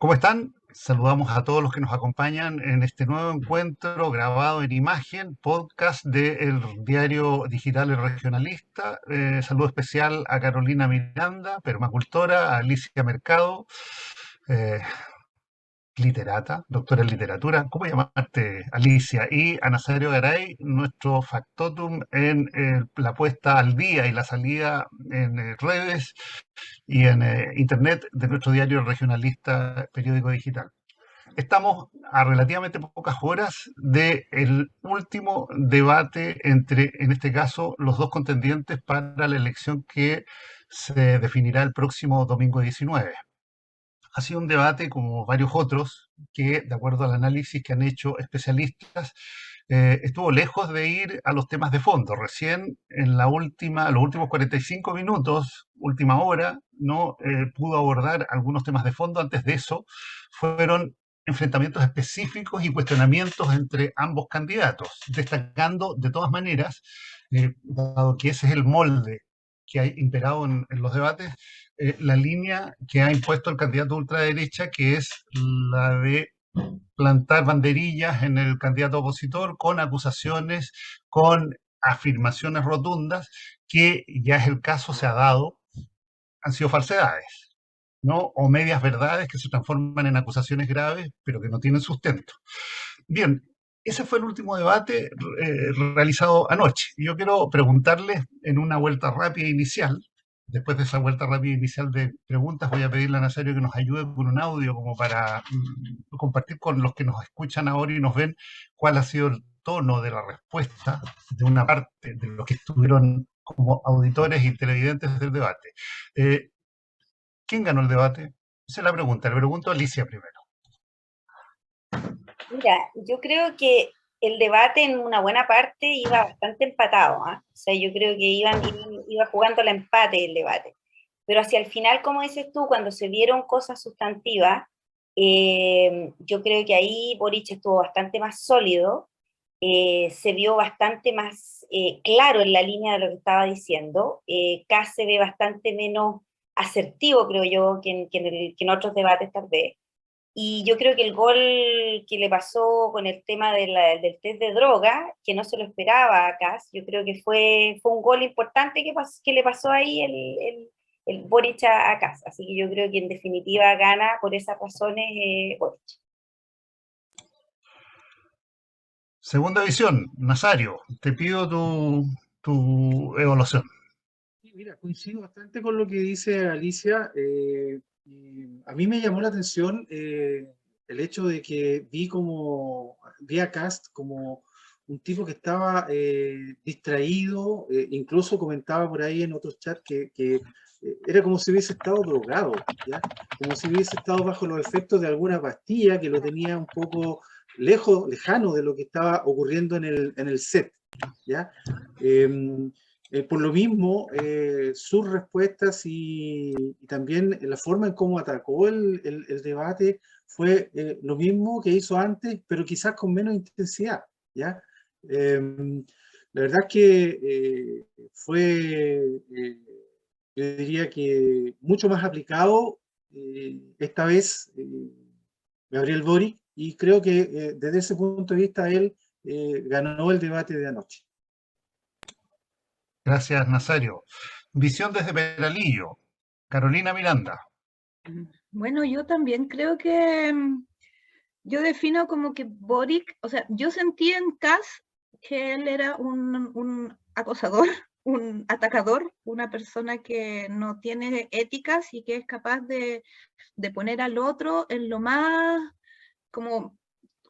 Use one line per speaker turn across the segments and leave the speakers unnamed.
¿Cómo están? Saludamos a todos los que nos acompañan en este nuevo encuentro grabado en imagen, podcast del diario digital El Regionalista. Saludo especial a Carolina Miranda, permacultora, a Alicia Mercado, eh, literata, doctora en literatura. ¿Cómo llamarte, Alicia? Y a Nazario Garay, nuestro factotum en la puesta al día y la salida en redes y en internet de nuestro diario regionalista periódico digital. Estamos a relativamente pocas horas del último debate entre, en este caso, los dos contendientes para la elección que se definirá el próximo domingo 19. Ha sido un debate, como varios otros, que, de acuerdo al análisis que han hecho especialistas, estuvo lejos de ir a los temas de fondo. Recién en los últimos 45 minutos, última hora, no pudo abordar algunos temas de fondo. Antes de eso, fueron enfrentamientos específicos y cuestionamientos entre ambos candidatos, destacando de todas maneras, dado que ese es el molde que ha imperado en los debates, la línea que ha impuesto el candidato ultraderecha, que es la de plantar banderillas en el candidato opositor con acusaciones, con afirmaciones rotundas, que ya es el caso, se ha dado, han sido falsedades, ¿no? O medias verdades que se transforman en acusaciones graves, pero que no tienen sustento. Bien, ese fue el último debate realizado anoche. Yo quiero preguntarles en una vuelta rápida inicial. Después de esa vuelta rápida inicial de preguntas, voy a pedirle a Nazario que nos ayude con un audio como para compartir con los que nos escuchan ahora y nos ven cuál ha sido el tono de la respuesta de una parte de los que estuvieron como auditores y televidentes del debate. Eh, ¿Quién ganó el debate? Esa es la pregunta. Le pregunto a Alicia primero.
Mira, yo creo que el debate en una buena parte iba bastante empatado, ¿ah? O sea, yo creo que iba jugando al empate el debate. Pero hacia el final, como dices tú, cuando se vieron cosas sustantivas, yo creo que ahí Boric estuvo bastante más sólido, se vio bastante más claro en la línea de lo que estaba diciendo. Kast se ve bastante menos asertivo, creo yo, que en otros debates tal vez. Y yo creo que el gol que le pasó con el tema del test de droga, que no se lo esperaba a Kass, yo creo que fue un gol importante que le pasó ahí el Boric a Kass. Así que yo creo que en definitiva gana por esas razones Boric.
Segunda visión, Nazario, te pido tu evaluación.
Sí, mira, coincido bastante con lo que dice Alicia. Y a mí me llamó la atención el hecho de que vi a Kast como un tipo que estaba distraído, incluso comentaba por ahí en otros chats que era como si hubiese estado drogado, ¿ya? Como si hubiese estado bajo los efectos de alguna pastilla que lo tenía un poco lejano de lo que estaba ocurriendo en el set, ¿ya? Por lo mismo, sus respuestas y también la forma en cómo atacó el debate fue lo mismo que hizo antes, pero quizás con menos intensidad, ¿ya? La verdad es que fue, yo diría que mucho más aplicado esta vez Gabriel Boric, y creo que desde ese punto de vista él ganó el debate de anoche.
Gracias, Nazario. Visión desde Peralillo, Carolina Miranda.
Bueno, yo también creo que yo defino como que Boric, o sea, yo sentí en Kast que él era un acosador, un atacador, una persona que no tiene éticas y que es capaz de poner al otro en lo más como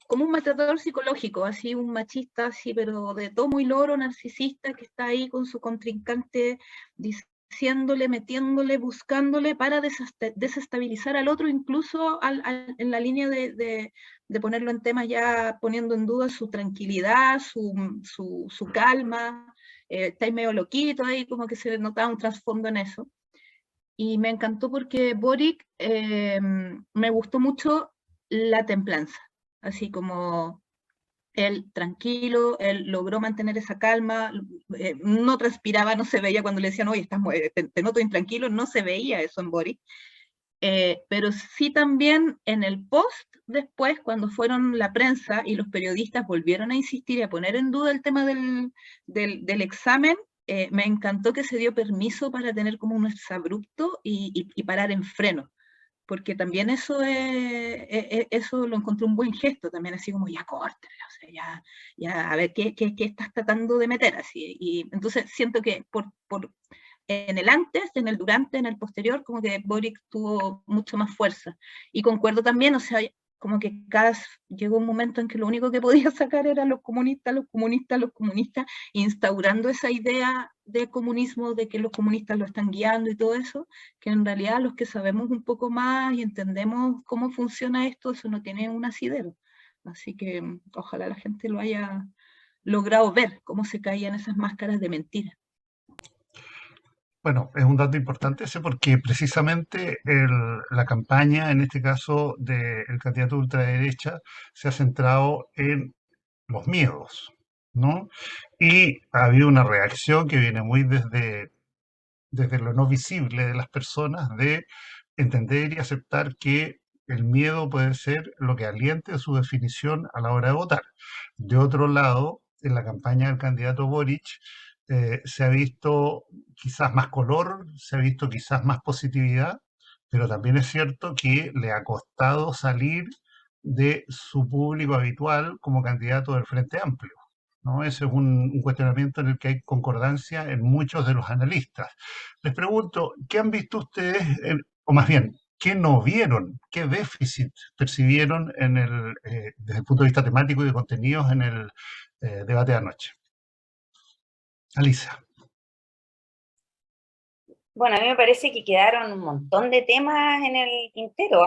un matador psicológico, así un machista, así, pero de todo muy loro, narcisista, que está ahí con su contrincante diciéndole, metiéndole, buscándole para desestabilizar al otro, incluso en la línea de ponerlo en temas ya poniendo en duda su tranquilidad, su calma, está ahí medio loquito, ahí como que se notaba un trasfondo en eso. Y me encantó porque Boric me gustó mucho la templanza, así como él tranquilo, él logró mantener esa calma, no transpiraba, no se veía cuando le decían, oye, te noto intranquilo, no se veía eso en Boric. pero sí también en el post, después, cuando fueron la prensa y los periodistas volvieron a insistir y a poner en duda el tema del examen, me encantó que se dio permiso para tener como un exabrupto y parar en freno, porque también eso lo encontré un buen gesto, también así como ya córtala, o sea, ya a ver qué estás tratando de meter así. Y entonces siento que en el antes, en el durante, en el posterior, como que Boric tuvo mucho más fuerza. Y concuerdo también, o sea, como que llegó un momento en que lo único que podía sacar era los comunistas, los comunistas, los comunistas, instaurando esa idea de comunismo, de que los comunistas lo están guiando y todo eso, que en realidad los que sabemos un poco más y entendemos cómo funciona esto, eso no tiene un asidero. Así que ojalá la gente lo haya logrado ver, cómo se caían esas máscaras de mentira.
Bueno, es un dato importante ese porque precisamente la campaña, en este caso del candidato de ultraderecha, se ha centrado en los miedos, ¿no? Y ha habido una reacción que viene muy desde lo no visible de las personas, de entender y aceptar que el miedo puede ser lo que aliente su definición a la hora de votar. De otro lado, en la campaña del candidato Boric, se ha visto quizás más color, se ha visto quizás más positividad, pero también es cierto que le ha costado salir de su público habitual como candidato del Frente Amplio, ¿no? Ese es un cuestionamiento en el que hay concordancia en muchos de los analistas. Les pregunto, ¿qué han visto ustedes, o más bien, qué no vieron, qué déficit percibieron desde el punto de vista temático y de contenidos en el debate de anoche? Alicia.
Bueno, a mí me parece que quedaron un montón de temas en el tintero.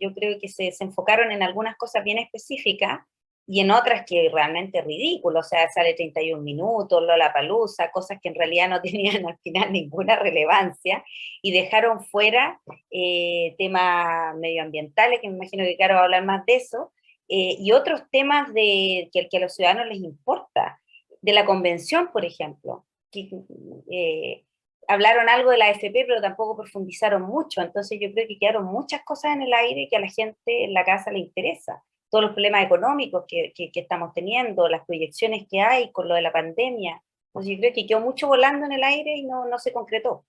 Yo creo que se enfocaron en algunas cosas bien específicas y en otras que realmente ridículo. O sea, sale 31 minutos, Lollapalooza, cosas que en realidad no tenían al final ninguna relevancia y dejaron fuera temas medioambientales, que me imagino que Caro va a hablar más de eso, y otros temas que a los ciudadanos les importa. De la convención, por ejemplo, que, hablaron algo de la AFP, pero tampoco profundizaron mucho. Entonces yo creo que quedaron muchas cosas en el aire que a la gente en la casa le interesa. Todos los problemas económicos que estamos teniendo, las proyecciones que hay con lo de la pandemia. Entonces yo creo que quedó mucho volando en el aire y no se concretó.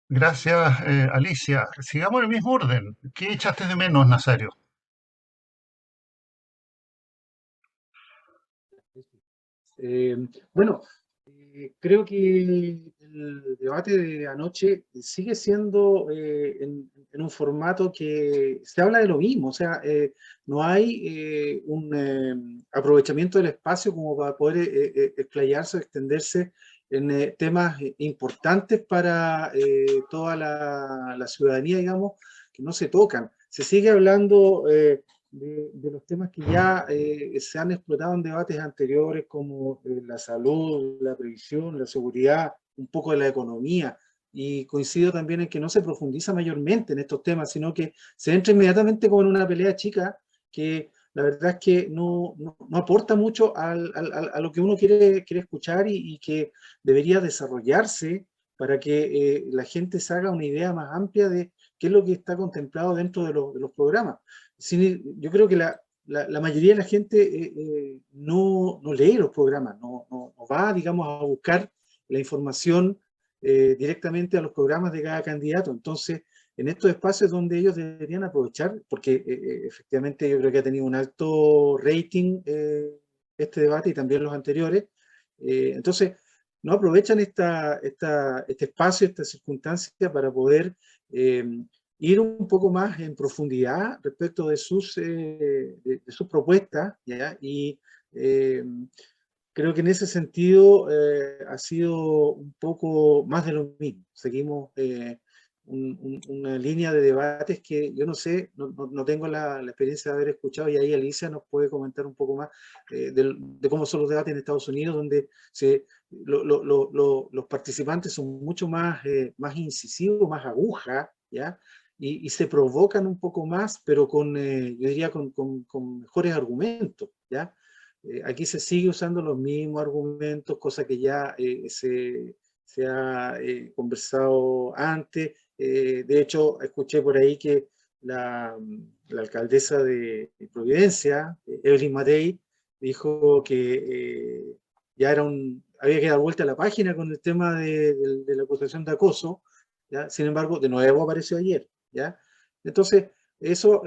Gracias, Alicia. Sigamos en el mismo orden. ¿Qué echaste de menos, Nazario?
Bueno, creo que el debate de anoche sigue siendo en un formato que se habla de lo mismo, o sea, no hay un aprovechamiento del espacio como para poder explayarse o extenderse en temas importantes para toda la ciudadanía, digamos, que no se tocan. Se sigue hablando de los temas que ya se han explotado en debates anteriores, como la salud, la previsión, la seguridad, un poco de la economía. Y coincido también en que no se profundiza mayormente en estos temas, sino que se entra inmediatamente como en una pelea chica que la verdad es que no aporta mucho a lo que uno quiere escuchar y que debería desarrollarse para que la gente se haga una idea más amplia de qué es lo que está contemplado dentro de los programas. Yo creo que la mayoría de la gente no lee los programas, no va, digamos, a buscar la información directamente a los programas de cada candidato. Entonces, en estos espacios donde ellos deberían aprovechar, porque efectivamente yo creo que ha tenido un alto rating este debate y también los anteriores, entonces no aprovechan este espacio, esta circunstancia para poder ir un poco más en profundidad respecto de sus propuestas, ¿ya? Y creo que en ese sentido ha sido un poco más de lo mismo. Seguimos una línea de debates que yo no sé, no tengo la experiencia de haber escuchado, y ahí Alicia nos puede comentar un poco más de cómo son los debates en Estados Unidos, donde los participantes son mucho más incisivos, más aguja, ¿ya? Y se provocan un poco más, pero yo diría con mejores argumentos, ¿ya? Aquí se sigue usando los mismos argumentos, cosa que ya se ha conversado antes. De hecho, escuché por ahí que la alcaldesa de Providencia, Evelyn Matei, dijo que ya había que dar vuelta a la página con el tema de la acusación de acoso, ¿ya? Sin embargo, de nuevo apareció ayer, ¿ya? Entonces, eso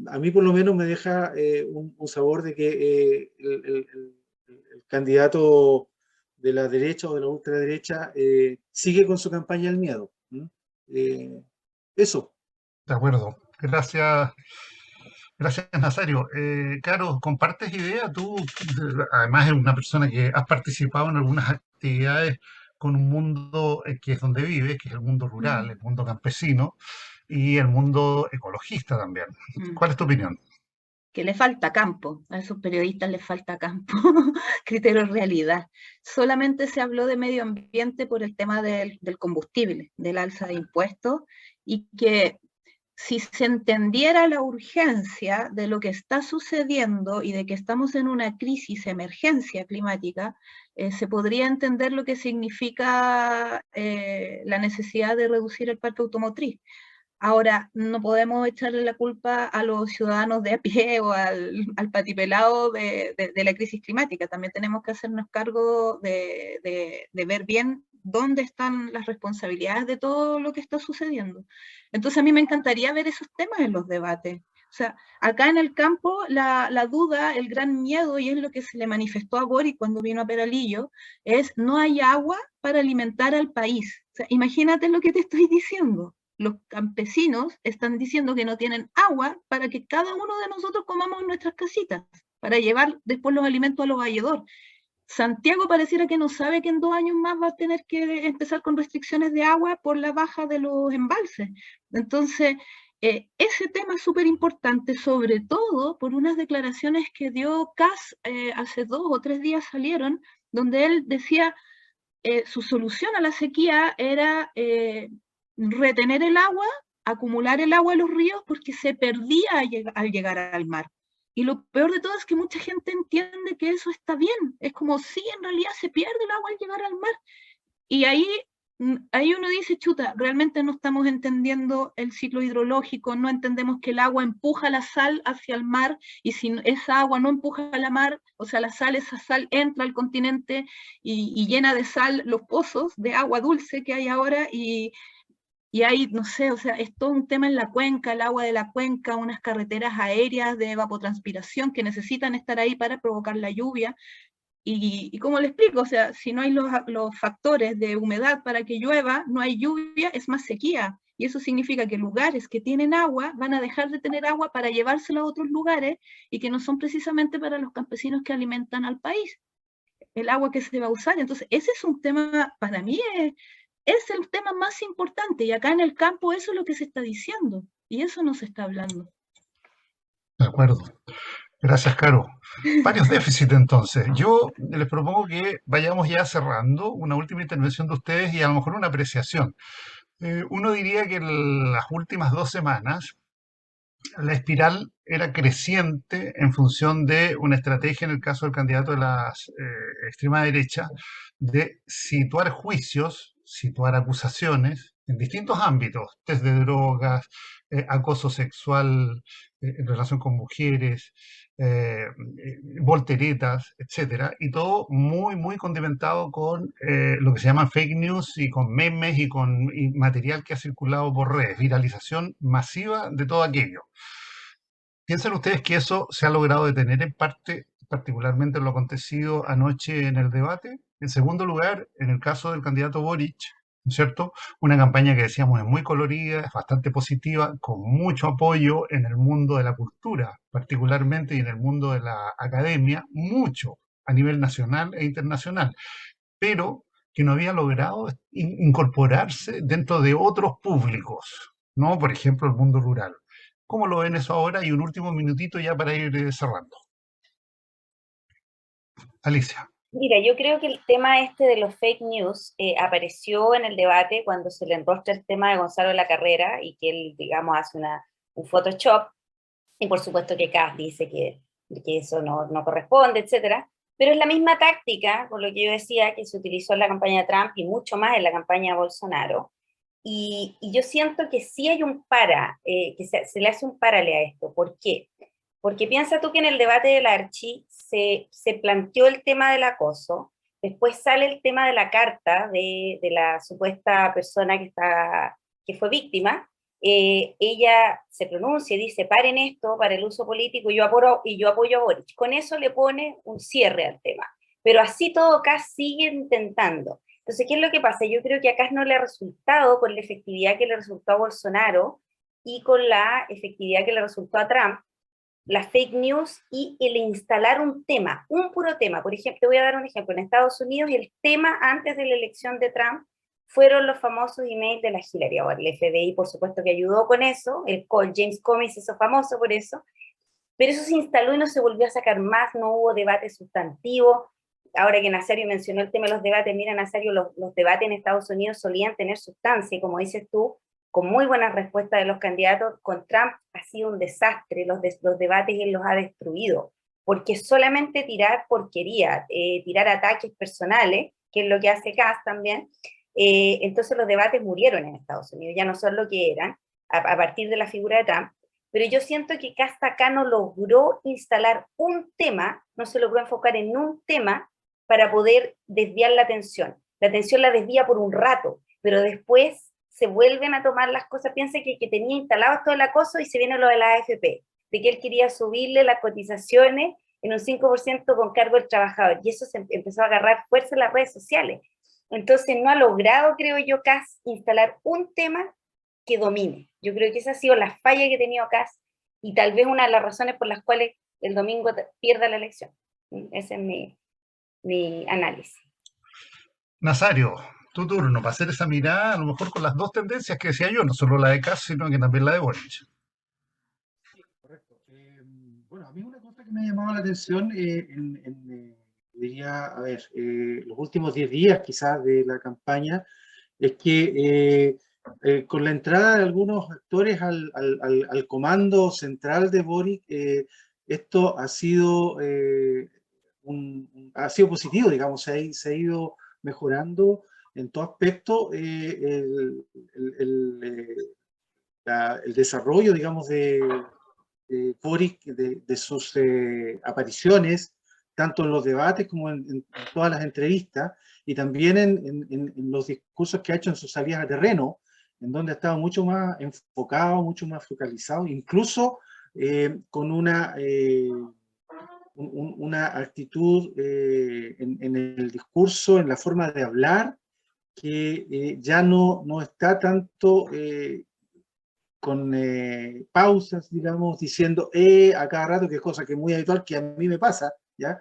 a mí por lo menos me deja un sabor de que el candidato de la derecha o de la ultraderecha sigue con su campaña del miedo. Eso.
De acuerdo. Gracias, gracias Nazario. Caro, ¿compartes idea? Tú, además, eres una persona que has participado en algunas actividades con un mundo que es donde vives, que es el mundo rural, el mundo campesino y el mundo ecologista también. ¿Cuál es tu opinión?
Que le falta campo, a esos periodistas les falta campo, criterio de realidad. Solamente se habló de medio ambiente por el tema del combustible, del alza de impuestos, y que si se entendiera la urgencia de lo que está sucediendo y de que estamos en una crisis, emergencia climática, se podría entender lo que significa la necesidad de reducir el parque automotriz. Ahora, no podemos echarle la culpa a los ciudadanos de a pie o al patipelado de la crisis climática. También tenemos que hacernos cargo de ver bien dónde están las responsabilidades de todo lo que está sucediendo. Entonces, a mí me encantaría ver esos temas en los debates. O sea, acá en el campo, la duda, el gran miedo, y es lo que se le manifestó a Boric cuando vino a Peralillo, es no hay agua para alimentar al país. O sea, imagínate lo que te estoy diciendo. Los campesinos están diciendo que no tienen agua para que cada uno de nosotros comamos en nuestras casitas, para llevar después los alimentos a los valledores. Santiago pareciera que no sabe que en 2 años más va a tener que empezar con restricciones de agua por la baja de los embalses. Entonces, ese tema es súper importante, sobre todo por unas declaraciones que dio Kass hace 2 o 3 días salieron, donde él decía su solución a la sequía era retener el agua, acumular el agua en los ríos porque se perdía al llegar al mar. Y lo peor de todo es que mucha gente entiende que eso está bien. Es como si en realidad se pierde el agua al llegar al mar. Y ahí uno dice, chuta, realmente no estamos entendiendo el ciclo hidrológico, no entendemos que el agua empuja la sal hacia el mar, y si esa agua no empuja a la mar, o sea, esa sal entra al continente y llena de sal los pozos de agua dulce que hay ahora, y hay, no sé, o sea, es todo un tema en la cuenca, el agua de la cuenca, unas carreteras aéreas de evapotranspiración que necesitan estar ahí para provocar la lluvia. Y ¿cómo le explico? O sea, si no hay los factores de humedad para que llueva, no hay lluvia, es más sequía. Y eso significa que lugares que tienen agua van a dejar de tener agua para llevárselo a otros lugares y que no son precisamente para los campesinos que alimentan al país. El agua que se va a usar. Entonces, ese es un tema, para mí, es el tema más importante. Y acá en el campo eso es lo que se está diciendo. Y eso no se está hablando.
De acuerdo. Gracias, Caro. Varios déficits entonces. Yo les propongo que vayamos ya cerrando una última intervención de ustedes y a lo mejor una apreciación. Uno diría que en las últimas 2 semanas la espiral era creciente en función de una estrategia, en el caso del candidato de la extrema derecha, de situar juicios, situar acusaciones en distintos ámbitos, test de drogas, acoso sexual en relación con mujeres, volteretas, etcétera, y todo muy, muy condimentado con lo que se llama fake news y con memes y con material que ha circulado por redes, viralización masiva de todo aquello. ¿Piensan ustedes que eso se ha logrado detener en parte, particularmente en lo acontecido anoche en el debate? En segundo lugar, en el caso del candidato Boric, ¿no es cierto? Una campaña que decíamos es muy colorida, es bastante positiva, con mucho apoyo en el mundo de la cultura, particularmente, y en el mundo de la academia, mucho a nivel nacional e internacional, pero que no había logrado incorporarse dentro de otros públicos, ¿no? Por ejemplo, el mundo rural. ¿Cómo lo ven eso ahora? Y un último minutito ya para ir cerrando. Alicia.
Mira, yo creo que el tema este de los fake news apareció en el debate cuando se le enrostra el tema de Gonzalo de la Carrera y que él, digamos, hace un Photoshop, y por supuesto que Kass dice que eso no corresponde, etcétera. Pero es la misma táctica, por lo que yo decía, que se utilizó en la campaña de Trump y mucho más en la campaña de Bolsonaro. Y yo siento que sí hay un que se le hace un párale a esto. ¿Por qué? Porque piensa tú que en el debate del Archi se planteó el tema del acoso, después sale el tema de la carta de la supuesta persona que fue víctima, ella se pronuncia y dice, paren esto para el uso político y yo apoyo a Boric. Con eso le pone un cierre al tema. Pero así todo Kass sigue intentando. Entonces, ¿qué es lo que pasa? Yo creo que a Kass no le ha resultado con la efectividad que le resultó a Bolsonaro y con la efectividad que le resultó a Trump, las fake news y el instalar un tema, un puro tema. Por ejemplo, te voy a dar un ejemplo. En Estados Unidos, el tema antes de la elección de Trump fueron los famosos emails de la Hillary. Ahora, el FBI, por supuesto, que ayudó con eso. James Comey se hizo famoso por eso. Pero eso se instaló y no se volvió a sacar más. No hubo debate sustantivo. Ahora que Nazario mencionó el tema de los debates, mira, Nazario, los debates en Estados Unidos solían tener sustancia. Y como dices tú, con muy buenas respuestas de los candidatos, con Trump ha sido un desastre, los debates él los ha destruido, porque solamente tirar porquería, tirar ataques personales, que es lo que hace Kass también, entonces los debates murieron en Estados Unidos, ya no son lo que eran, a partir de la figura de Trump, pero yo siento que Kass acá no logró instalar un tema, no se logró enfocar en un tema para poder desviar la atención la desvía por un rato, pero después se vuelven a tomar las cosas, piensa que tenía instalado todo el acoso y se viene lo de la AFP, de que él quería subirle las cotizaciones en un 5% con cargo al trabajador, y eso se empezó a agarrar fuerza en las redes sociales. Entonces no ha logrado, creo yo, Kass instalar un tema que domine. Yo creo que esa ha sido la falla que ha tenido Kass, y tal vez una de las razones por las cuales el domingo pierda la elección. Ese es mi análisis.
Nazario, tu turno para hacer esa mirada, a lo mejor con las dos tendencias que decía yo, no solo la de Kass, sino que también la de Boric.
Sí, correcto. Bueno, a mí una cosa que me ha llamado la atención, diría, a ver, los últimos 10 días quizás de la campaña, es que con la entrada de algunos actores al comando central de Boric, esto ha sido positivo, digamos, se ha ido mejorando en todo aspecto el desarrollo, digamos, de Boric, de sus apariciones, tanto en los debates como en todas las entrevistas, y también en los discursos que ha hecho en sus salidas a terreno, en donde ha estado mucho más enfocado, mucho más focalizado, incluso con una actitud en el discurso, en la forma de hablar, que ya no está tanto con pausas, digamos, diciendo a cada rato, que es cosa que es muy habitual, que a mí me pasa, ¿ya?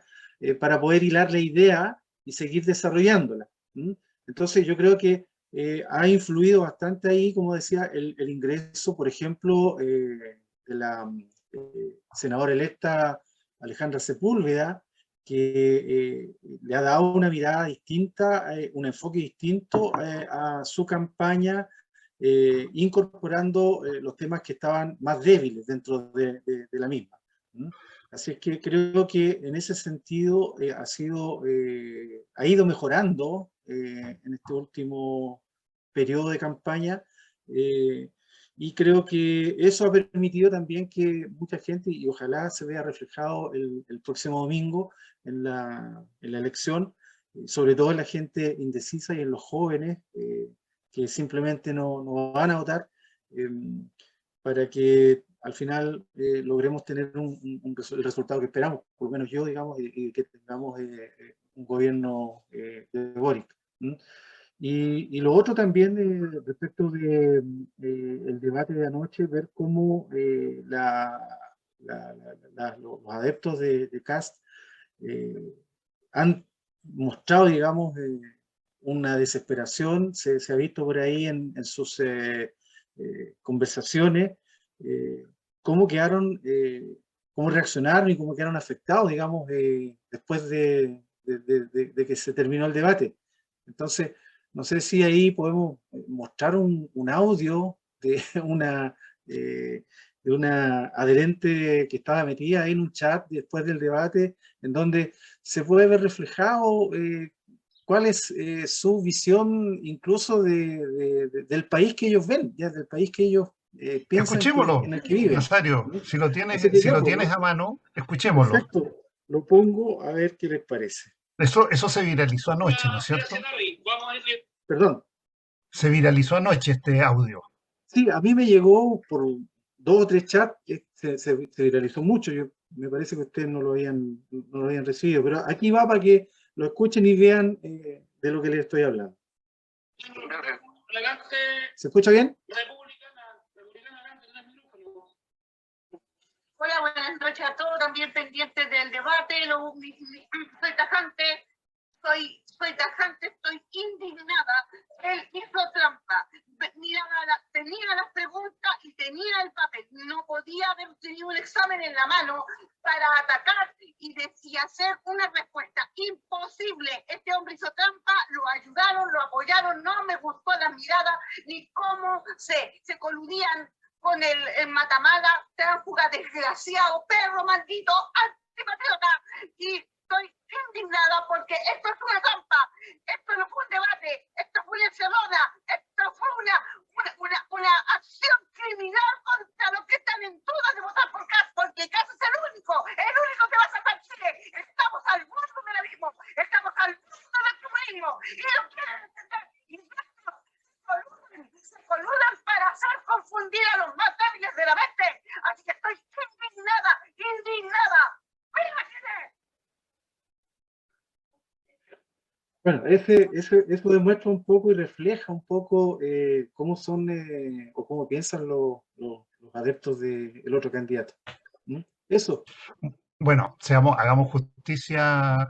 Para poder hilar la idea y seguir desarrollándola. Entonces yo creo que ha influido bastante ahí, como decía, el ingreso, por ejemplo, de la senadora electa Alejandra Sepúlveda, que le ha dado una mirada distinta, un enfoque distinto a su campaña, incorporando los temas que estaban más débiles dentro de la misma. Así es que creo que en ese sentido ha ido mejorando en este último periodo de campaña, y creo que eso ha permitido también que mucha gente, y ojalá se vea reflejado el próximo domingo en la elección, sobre todo en la gente indecisa y en los jóvenes, que simplemente no van a votar, para que al final logremos tener el resultado que esperamos, por lo menos yo, digamos, y que tengamos un gobierno de Boric. Y lo otro también respecto el debate de anoche, ver cómo los adeptos de Kast han mostrado, digamos, una desesperación, se ha visto por ahí en sus conversaciones, cómo quedaron, cómo reaccionaron y cómo quedaron afectados, digamos, después de que se terminó el debate. Entonces, no sé si ahí podemos mostrar un audio de una adherente que estaba metida en un chat después del debate, en donde se puede ver reflejado cuál es su visión incluso del país que ellos ven, ya del país que ellos piensan
Escuchémoslo,
en el que viven.
Nazario.
¿No?
Si lo
Así
tienes,
que
si
ya,
lo
pues,
tienes a mano, escuchémoslo.
exacto, lo pongo a ver qué les parece.
Eso se viralizó anoche, ¿no es cierto?
Perdón.
Se viralizó anoche este audio.
Sí, a mí me llegó por 2 o 3 chats, se viralizó mucho. Me parece que ustedes no lo habían recibido, pero aquí va para que lo escuchen y vean de lo que les estoy hablando. ¿Se escucha bien?
Hola, buenas noches a todos, también pendientes del debate. Soy tajante, estoy indignada. Él hizo trampa. Tenía las preguntas y tenía el papel. No podía haber tenido un examen en la mano para atacar y hacer una respuesta. Imposible. Este hombre hizo trampa, lo ayudaron, lo apoyaron. No me gustó la mirada ni cómo se coludían con el Matamala, tránsfuga, desgraciado, perro maldito, antipatriota, y estoy indignada porque esto es una trampa, esto no fue un debate, esto fue una encerrona, esto fue una acción criminal contra los que están en duda de votar por Kast, porque Kast es el único que va a sacar Chile. Estamos al borde del abismo, estamos al borde del comunismo, y no quieren entender, y se coludan para hacer confundir a los más débiles de la mente. Así que estoy indignada. ¡Viva Chile!
Bueno, eso demuestra un poco y refleja un poco cómo son o cómo piensan los adeptos del otro candidato. ¿Mm? Eso.
Bueno, hagamos justicia,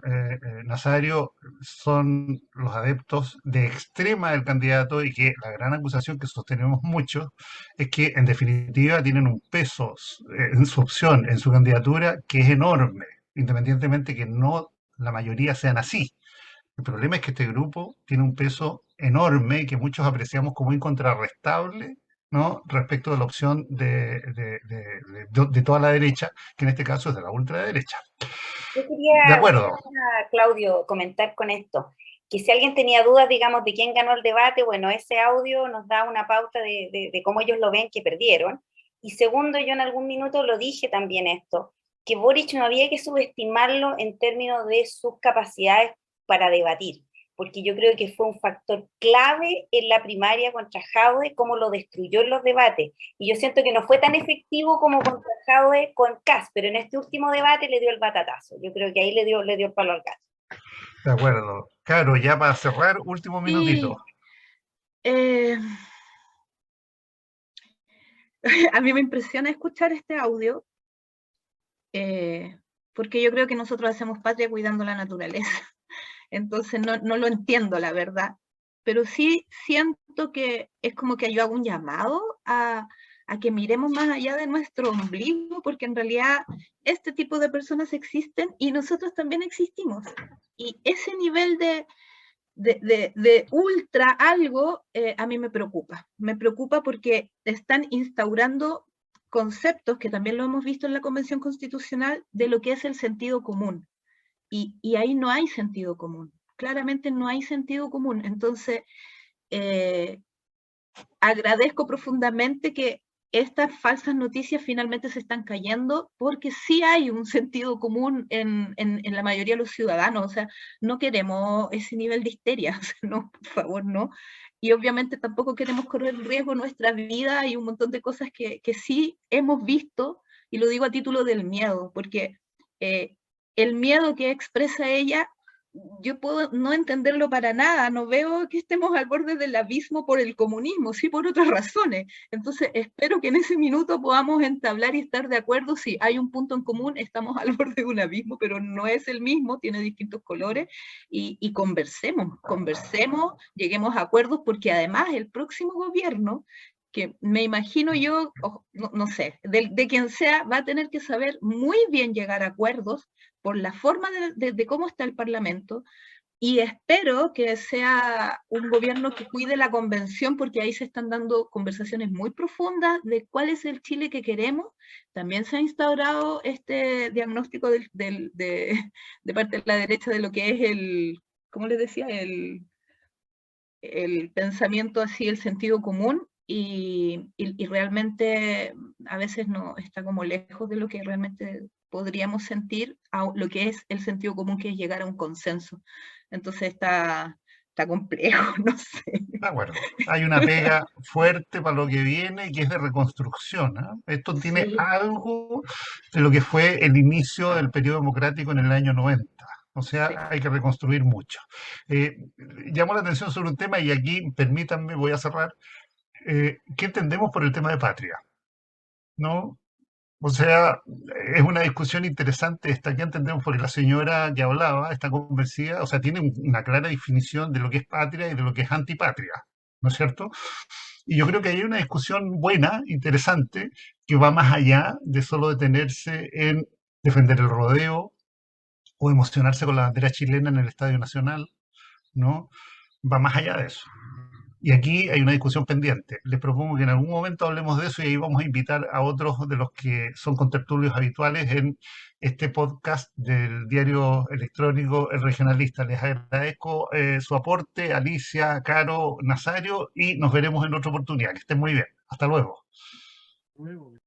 Nazario, son los adeptos de extrema del candidato y que la gran acusación que sostenemos mucho es que en definitiva tienen un peso en su opción, en su candidatura, que es enorme, independientemente que no la mayoría sean así. El problema es que este grupo tiene un peso enorme que muchos apreciamos como incontrarrestable, ¿no? Respecto de la opción de toda la derecha, que en este caso es de la ultraderecha.
Yo
De
quería,
acuerdo.
Claudio, comentar con esto, que si alguien tenía dudas, digamos, de quién ganó el debate, bueno, ese audio nos da una pauta de cómo ellos lo ven que perdieron. Y segundo, yo en algún minuto lo dije también esto, que Boric no había que subestimarlo en términos de sus capacidades para debatir, porque yo creo que fue un factor clave en la primaria contra Jadwe, cómo lo destruyó en los debates. Y yo siento que no fue tan efectivo como contra Jadwe con Kast, pero en este último debate le dio el batatazo. Yo creo que ahí le dio el palo al gato.
De acuerdo. Caro, ya para cerrar, último minutito.
A mí me impresiona escuchar este audio, porque yo creo que nosotros hacemos patria cuidando la naturaleza. Entonces no lo entiendo, la verdad. Pero sí siento que es como que yo hago un llamado a que miremos más allá de nuestro ombligo, porque en realidad este tipo de personas existen y nosotros también existimos. Y ese nivel de ultra algo a mí me preocupa porque están instaurando conceptos que también lo hemos visto en la Convención Constitucional de lo que es el sentido común. Y ahí no hay sentido común, claramente no hay sentido común. Entonces, agradezco profundamente que estas falsas noticias finalmente se están cayendo, porque sí hay un sentido común en la mayoría de los ciudadanos. O sea, no queremos ese nivel de histeria, o sea, no, por favor, no. Y obviamente tampoco queremos correr en riesgo nuestra vida y un montón de cosas que sí hemos visto, y lo digo a título del miedo, porque el miedo que expresa ella, yo puedo no entenderlo para nada, no veo que estemos al borde del abismo por el comunismo, sí por otras razones. Entonces espero que en ese minuto podamos entablar y estar de acuerdo. Si hay un punto en común, estamos al borde de un abismo, pero no es el mismo, tiene distintos colores, y conversemos, lleguemos a acuerdos, porque además el próximo gobierno, que me imagino yo, no sé, de quien sea, va a tener que saber muy bien llegar a acuerdos por la forma de cómo está el Parlamento, Y espero que sea un gobierno que cuide la convención, porque ahí se están dando conversaciones muy profundas de cuál es el Chile que queremos. También se ha instaurado este diagnóstico de parte de la derecha de lo que es ¿cómo les decía? El pensamiento así, el sentido común, y realmente a veces no está como lejos de lo que realmente podríamos sentir, a lo que es el sentido común, que es llegar a un consenso. Entonces está complejo, no sé.
Bueno, hay una pega fuerte para lo que viene, que es de reconstrucción, ¿ah? Esto tiene
Sí,
algo de lo que fue el inicio del periodo democrático en el año 90. O
sí.
sea, hay que reconstruir mucho. Eh, Llamo la atención sobre un tema, y aquí permítanme, voy a cerrar. ¿Qué entendemos por el tema de patria? ¿No? O sea, es una discusión interesante esta que entendemos, porque la señora que hablaba está convencida, o sea, tiene una clara definición de lo que es patria y de lo que es antipatria, ¿no es cierto? Y yo creo que hay una discusión buena, interesante, que va más allá de solo detenerse en defender el rodeo o emocionarse con la bandera chilena en el Estadio Nacional, ¿no? Va más allá de eso. Y aquí hay una discusión pendiente. Les propongo que en algún momento hablemos de eso, y ahí vamos a invitar a otros de los que son contertulios habituales en este podcast del diario electrónico El Regionalista. Les agradezco su aporte, Alicia, Caro, Nazario, y nos veremos en otra oportunidad. Que estén muy bien. Hasta luego.
Luego.